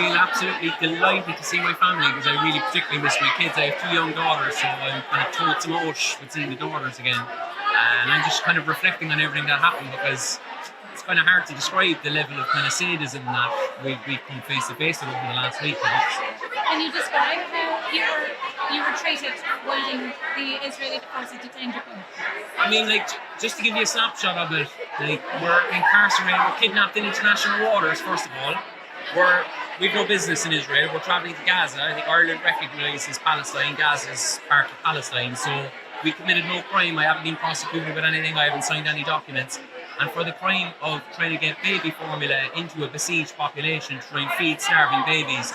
feel absolutely delighted to see my family because I really particularly miss my kids. I have 2 young daughters, so I'm kind of told some osh with seeing the daughters again. And I'm just kind of reflecting on everything that happened because it's kind of hard to describe the level of kind of sadism that we've come face to face with over the last week. Can you describe how you were treated while the Israeli forces detained you? I mean, like, just to give you a snapshot of it, like, we're incarcerated, we're kidnapped in international waters, first of all. We've no business in Israel, we're travelling to Gaza. I think Ireland recognises Palestine, Gaza's part of Palestine, so we committed no crime. I haven't been prosecuted with anything, I haven't signed any documents. And for the crime of trying to get baby formula into a besieged population to try and feed starving babies,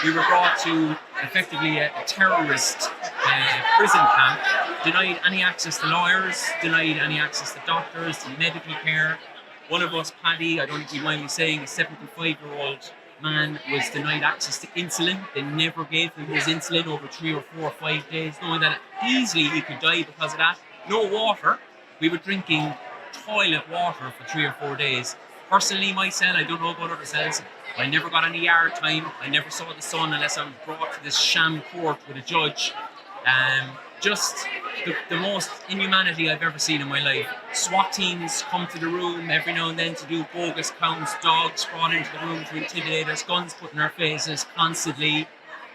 we were brought to effectively a terrorist prison camp, denied any access to lawyers, denied any access to doctors, to medical care. One of us, Paddy, I don't think you mind me saying, a 75-year-old man was denied access to insulin. They never gave him his insulin over 3 or 4 or 5 days, knowing that easily he could die because of that. No water. We were drinking toilet water for 3 or 4 days. Personally, my cell, I don't know about other cells, I never got any yard time. I never saw the sun unless I was brought to this sham court with a judge. Just the most inhumanity I've ever seen in my life. SWAT teams come to the room every now and then to do bogus counts, dogs brought into the room to intimidate us, guns put in our faces constantly.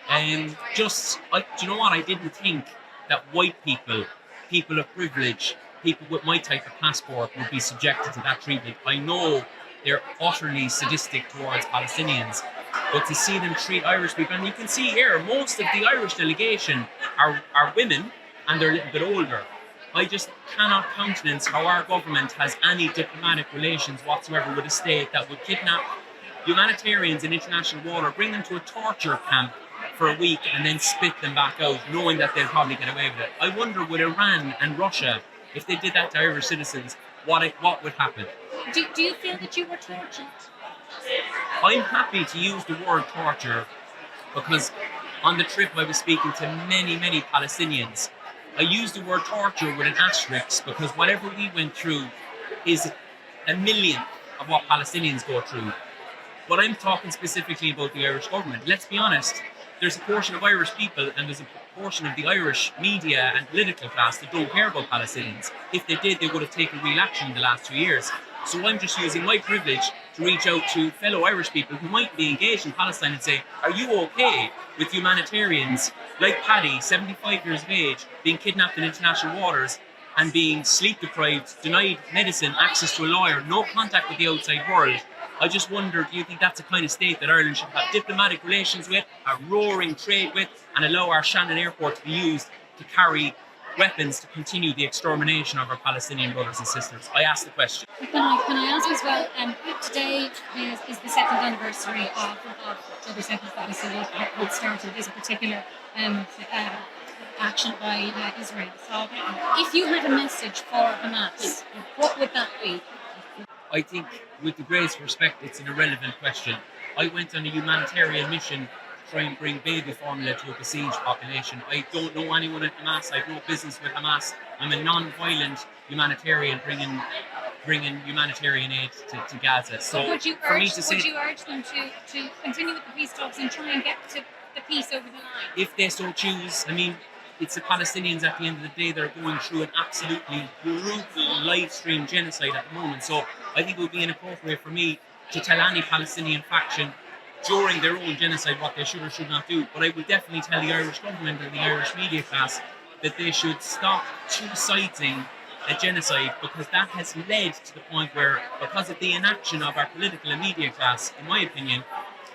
Do you know what? I didn't think that white people, people of privilege, people with my type of passport would be subjected to that treatment. I know they're utterly sadistic towards Palestinians, but to see them treat Irish people, and you can see here, most of the Irish delegation are women and they're a little bit older. I just cannot countenance how our government has any diplomatic relations whatsoever with a state that would kidnap humanitarians in international water, bring them to a torture camp for a week and then spit them back out, knowing that they'll probably get away with it. I wonder with Iran and Russia, if they did that to Irish citizens, what would happen? Do you feel that you were tortured? I'm happy to use the word torture because on the trip I was speaking to many, many Palestinians. I used the word torture with an asterisk because whatever we went through is a millionth of what Palestinians go through. But I'm talking specifically about the Irish government. Let's be honest, there's a portion of Irish people and there's a portion of the Irish media and political class that don't care about Palestinians. If they did, they would have taken real action in the last 2 years. So I'm just using my privilege to reach out to fellow Irish people who might be engaged in Palestine and say, are you okay with humanitarians like Paddy, 75 years of age, being kidnapped in international waters and being sleep deprived, denied medicine, access to a lawyer, no contact with the outside world? I just wonder, do you think that's the kind of state that Ireland should have diplomatic relations with, a roaring trade with, and allow our Shannon Airport to be used to carry weapons to continue the extermination of our Palestinian brothers and sisters? I ask the question. Can I ask as well, today is the 2nd anniversary of October 2nd, obviously what started this particular action by Israel. So if you had a message for Hamas, what would that be? I think, with the greatest respect, it's an irrelevant question. I went on a humanitarian mission to try and bring baby formula to a besieged population. I don't know anyone at Hamas. I have no business with Hamas. I'm a non-violent humanitarian bringing humanitarian aid to Gaza. So would you urge them to continue with the peace talks and try and get to the peace over the line? If they so choose. I mean, it's the Palestinians at the end of the day that are going through an absolutely brutal live stream genocide at the moment. So I think it would be inappropriate for me to tell any Palestinian faction during their own genocide what they should or should not do. But I would definitely tell the Irish government and the Irish media class that they should stop two-siding a genocide, because that has led to the point where, because of the inaction of our political and media class, in my opinion,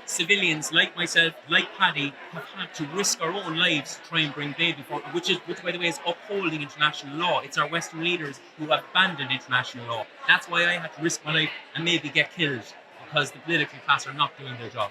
civilians like myself, like Paddy, have had to risk our own lives to try and bring baby formula, which by the way is upholding international law. It's our Western leaders who have abandoned international law. That's why I had to risk my life and maybe get killed, because the political class are not doing their job.